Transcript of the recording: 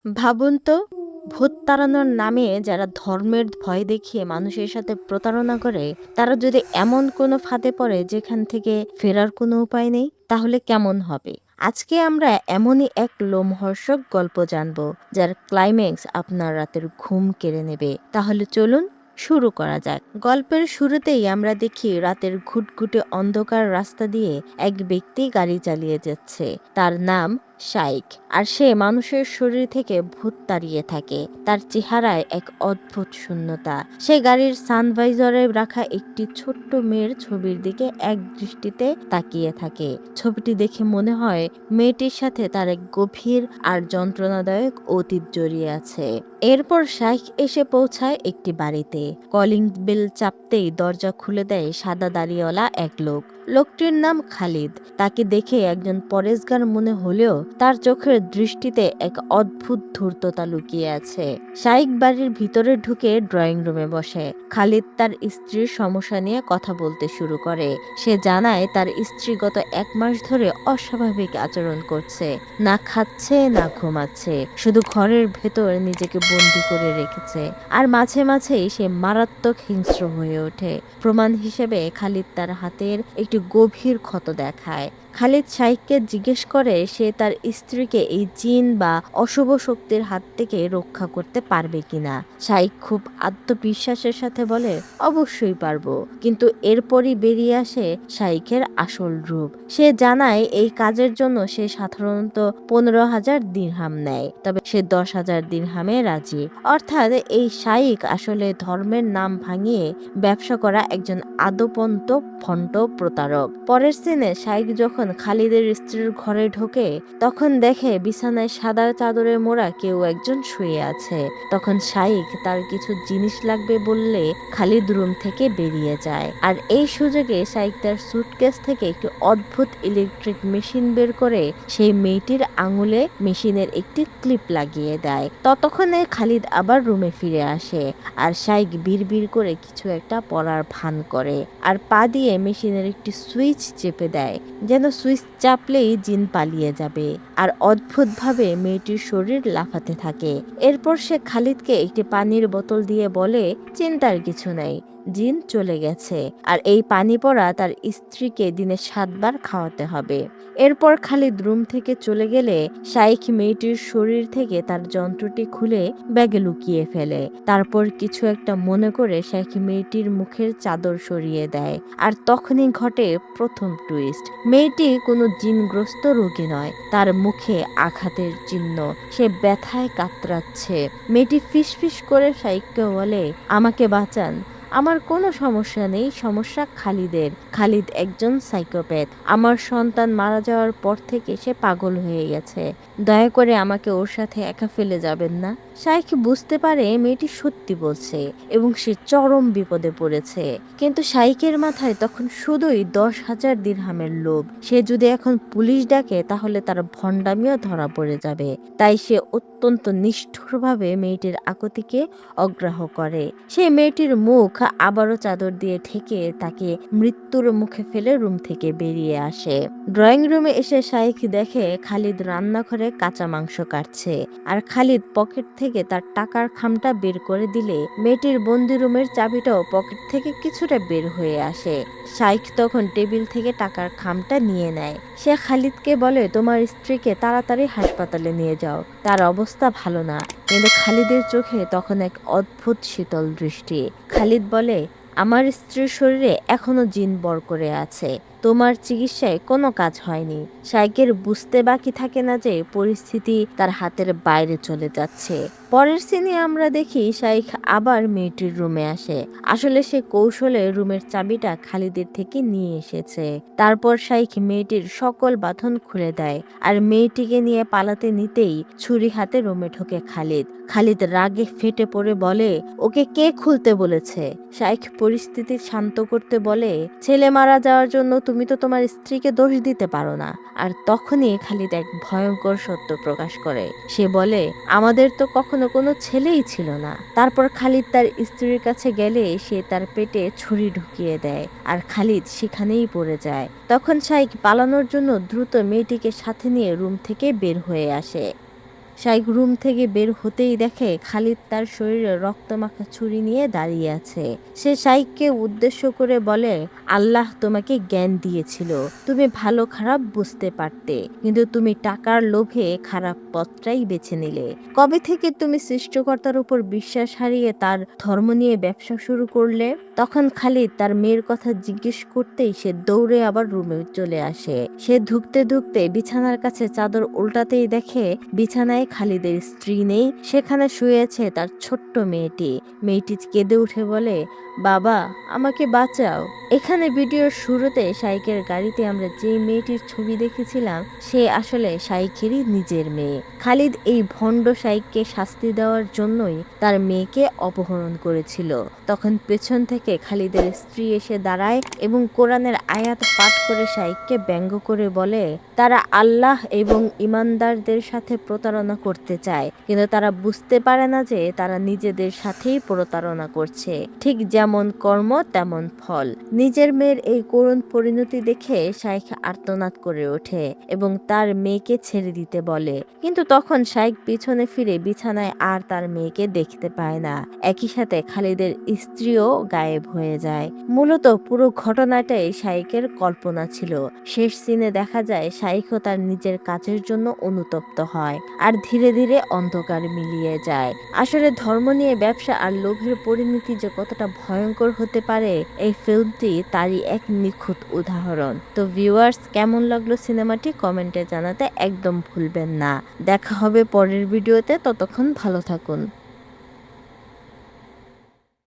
ভাবুন তো, ভূত তাড়ানোর নামে যারা ধর্মের ভয় দেখিয়ে মানুষের সাথে প্রতারণা করে, তারা যদি এমন কোনো ফাঁদে পড়ে যেখান থেকে ফেরার কোনো উপায় নেই, তাহলে কেমন হবে? আজকে আমরা এমনই এক লোমহর্ষক গল্প জানব, যার ক্লাইম্যাক্স আপনার রাতের ঘুম কেড়ে নেবে। তাহলে চলুন শুরু করা যাক। গল্পের শুরুতেই আমরা দেখি রাতের ঘুটঘুটে অন্ধকার রাস্তা দিয়ে এক ব্যক্তি গাড়ি চালিয়ে যাচ্ছে। তার নাম শাইক, আর সে মানুষের শরীর থেকে ভূত তাড়িয়ে থাকে। তার চেহারায় এক অদ্ভুত শূন্যতা। সে গাড়ির সানভাইজারে রাখা একটি ছোট্ট মেয়ের ছবির দিকে এক দৃষ্টিতে তাকিয়ে থাকে। ছবিটি দেখে মনে হয় মেয়েটির সাথে তার এক গভীর আর যন্ত্রণাদায়ক অতীত জড়িয়ে আছে। এরপর শাইখ এসে পৌঁছায় একটি বাড়িতে। কলিং বেল চাপতেই দরজা খুলে দেয় সাদা দাড়িওয়ালা এক লোক। লোকটির নাম খালিদ। তাকে দেখে একজন পরেশগার মনে হলেও তার চোখের দৃষ্টিতে এক অদ্ভুত ধূর্ততা লুকিয়ে আছে। শাইখ বাড়ির ভিতরে ঢুকে ড্রয়িং রুমে বসে। খালিদ তার স্ত্রীর সমস্যা নিয়ে কথা বলতে শুরু করে। সে জানায় তার স্ত্রী গত 1 মাস ধরে অস্বাভাবিক আচরণ করছে, না খাচ্ছে না ঘুমাচ্ছে, শুধু ঘরের ভেতর নিজেকে বন্দি করে রেখেছে। আর মাঝে মাঝেই সে মারাত্মক হিংস্র হয়ে ওঠে। প্রমাণ হিসেবে খালিদ তার হাতের একটি গভীর ক্ষত দেখায়। খালিদ শাইখকে জিজ্ঞেস করে সে তার স্ত্রীকে এই জিন বা অশুভ শক্তির হাত থেকে রক্ষা করতে পারবে কিনা। শাইখ খুব আত্মবিশ্বাসের সাথে বলে, অবশ্যই পারবো। কিন্তু এরপরই বেরিয়ে আসে শাইখের আসল রূপ। সে জানায় এই কাজের জন্য সে সাধারণত 15,000 দিরহাম নেয়, তবে সে 10,000 দিরহামে রাজি। অর্থাৎ এই শাইখ আসলে ধর্মের নাম ভাঙিয়ে ব্যবসা করা একজন আদপন্ত ভণ্ড প্রতারক। পরের সিনে শাইখ যখন খালিদের স্ত্রীর ঘরে ঢোকে, তখন দেখে বিছানায় সাদা চাদরে মোড়া কেউ একজন শুয়ে আছে। তখন শাইখ তার কিছু জিনিস লাগবে বললে খালিদ রুম থেকে বেরিয়ে যায়। আর এই সুযোগে শাইখ তার সুটকেস থেকে একটি অদ্ভুত ইলেকট্রিক মেশিন বের করে সেই মেয়েটির আঙুলে মেশিনের একটি ক্লিপ লাগিয়ে দেয়। ততক্ষণে খালিদ আবার রুমে ফিরে আসে, আর শাইখ বিড়বিড় করে কিছু একটা পড়ার ভান করে, আর পা দিয়ে মেশিনের একটি সুইচ চেপে দেয়, যেন সুইচ চাপলেই জিন পালিয়ে যাবে। আর অদ্ভুতভাবে মেয়েটির শরীর লাফাতে থাকে। এরপর সে খালিদকে একটি পানির বোতল দিয়ে বলে, চিন্তার কিছু নাই, জিন চলে গেছে। আর এই পানি পড়া তার স্ত্রীকে দিনে 7 বার খাওয়াতে হবে। এরপর খালিদ রুম থেকে চলে গেলে শাইখ মেয়েটির শরীর থেকে তার যন্ত্রটি খুলে ব্যাগে লুকিয়ে ফেলে। তারপর কিছু একটা মনে করে শাইখ মেয়েটির মুখের চাদর সরিয়ে দেয়। আর তখনই ঘটে প্রথম টুইস্ট। মেয়েটি কোনো জিনগ্রস্ত রোগী নয়, তার মুখে আঘাতের চিহ্ন। সে ব্যথায় কাতরাচ্ছে। মেয়েটি ফিসফিস করে শাইখকে বলে, আমাকে বাঁচান, আমার কোনো সমস্যা নেই, সমস্যা খালিদের। খালিদ একজন সাইকোপ্যাথ। আমার সন্তান মারা যাওয়ার পর থেকে সে পাগল হয়ে গেছে। দয়া করে আমাকে ওর সাথে একা ফেলে যাবেন না। শাইখ বুঝতে পারে মেয়েটি সত্যি বলছে এবং সে চরম বিপদে পড়েছে। কিন্তু শাইখের মাথায় তখন শুধুই 10,000 দিরহামের লোভ। সে যদি এখন পুলিশ ডাকে তাহলে তার ভণ্ডামিও ধরা পড়ে যাবে। তাই সে অত্যন্ত নিষ্ঠুরভাবে মেয়েটির আকুতিকে অগ্রাহ্য করে। সে মেয়েটির মুখ আবারও চাদর দিয়ে ঢেকে তাকে মৃত্যুর মুখে ফেলে রুম থেকে বেরিয়ে আসে। ড্রয়িং রুমে এসে শাইখ দেখে খালিদ রান্নাঘরে কাঁচা মাংস কাটছে, আর খালিদ পকেট থেকে তার টাকার খামটা বের করে দিলে মেয়েটির বন্দি রুমের চাবিটাও পকেট থেকে কিছুটা বের হয়ে আসে। শাইখ তখন টেবিল থেকে টাকার খামটা নিয়ে নেয়। সে খালিদকে বলে, তোমার স্ত্রীকে তাড়াতাড়ি হাসপাতালে নিয়ে যাও, তার অবস্থা ভালো না। কিন্তু খালিদের চোখে তখন এক অদ্ভুত শীতল দৃষ্টি। খালিদ বলে, আমার স্ত্রীর শরীরে এখনো জিন বর করে আছে, তোমার চিকিৎসায় কোনো কাজ হয়নি। শাইখের বুঝতে বাকি থাকে না যে পরিস্থিতি তার হাতের বাইরে চলে যাচ্ছে। পরের সিনে আমরা দেখি শাইখ আবার মেয়েটির রুমে আসে। আসলে সে কৌশলে রুমের চাবিটা খালিদের থেকে নিয়ে এসেছে। তারপর শাইখ মেয়েটির সকল বাঁধন খুলে দেয়, আর মেয়েটিকে নিয়ে পালাতে নিতেই ছুরি হাতে রুমে ঢোকে খালিদ। খালিদ রাগে ফেটে পড়ে বলে, ওকে কে খুলতে বলেছে? শাইখ পরিস্থিতি শান্ত করতে বলে, ছেলে মারা যাওয়ার জন্য তুমি তো তোমার স্ত্রীকে দোষ দিতে পারো না। আর তখনই খালিদ এক ভয়ঙ্কর সত্য প্রকাশ করে। সে বলে, আমাদের তো কখনো কোনো ছেলেই ছিল না। তারপর খালিদ তার স্ত্রীর কাছে গেলে সে তার পেটে ছুরি ঢুকিয়ে দেয়, আর খালিদ সেখানেই পড়ে যায়। তখন শাইখ পালানোর জন্য দ্রুত মেয়েটিকে সাথে নিয়ে রুম থেকে বের হয়ে আসে। শাইখ রুম থেকে বের হতেই দেখে খালিদ তার শরীরে রক্তমাখা ছুরি নিয়ে দাঁড়িয়ে আছে। সে শাইখকে উদ্দেশ্য করে বলে, আল্লাহ তোমাকে জ্ঞান দিয়েছিল, তুমি ভালো খারাপ বুঝতে পারতে, কিন্তু তুমি টাকার লোভে খারাপ পথটাই বেছে নিলে। কবে থেকে তুমি সৃষ্টিকর্তার উপর বিশ্বাস হারিয়ে তার ধর্ম নিয়ে ব্যবসা শুরু করলে? তখন খালিদ তার মেয়ের কথা জিজ্ঞেস করতেই সে দৌড়ে আবার রুমে চলে আসে। সে ধুকতে ধুকতে বিছানার কাছে চাদর উল্টাতেই দেখে বিছানায় খালিদের স্ত্রী নেই, সেখানে শুয়েছে তার ছোট্ট মেয়েটি। মেয়েটি কেঁদে উঠে বলে, বাবা আমাকে বাঁচাও। এখানে ভিডিওর শুরুতে শাইখের গাড়িতে আমরা যে মেয়েটির ছবি দেখেছিলাম সে আসলে শাইখেরই নিজের মেয়ে। খালিদ এই ভণ্ড শাইখকে শাস্তি দেওয়ার জন্যই তার মেয়েকে অপহরণ করেছিল। তখন পেছন থেকে খালিদের স্ত্রী এসে দাঁড়ায় এবং কোরআনের আয়াত পাঠ করে শাইখকে ব্যঙ্গ করে বলে, তারা আল্লাহ এবং ইমানদারদের সাথে প্রতারণা করতে চায়, কিন্তু তারা বুঝতে পারে না যে তারা নিজেদের সাথেই প্রতারণা করছে। ঠিক যেমন কর্ম তেমন ফল। নিজের মেয়ের এই করুণ পরিণতি দেখে শাইখ আর্তনাদ করে ওঠে এবং তার মেয়েকে ছেড়ে দিতে বলে, কিন্তু তখন শাইখ পিছনে ফিরে বিছানায় আর তার মেয়েকে দেখতে পায় না। একই সাথে খালিদের স্ত্রীও গায়েব হয়ে যায়। মূলত পুরো ঘটনাটাই শাইখের কল্পনা ছিল। শেষ সিনে দেখা যায় শাইখও তার নিজের কাজের জন্য অনুতপ্ত হয় আর ধীরে ধীরে অন্ধকার মিলিয়ে যায়। আসলে ধর্ম নিয়ে ব্যবসা আর লোভের পরিণতি যে কতটা ভয়ঙ্কর হতে পারে এই ফিল্মটি তারই এক নিখুঁত উদাহরণ। তো ভিউয়ার্স, কেমন লাগলো সিনেমাটি কমেন্টে জানাতে একদম ভুলবেন না। দেখা হবে পরের ভিডিওতে, ততক্ষণ ভালো থাকুন।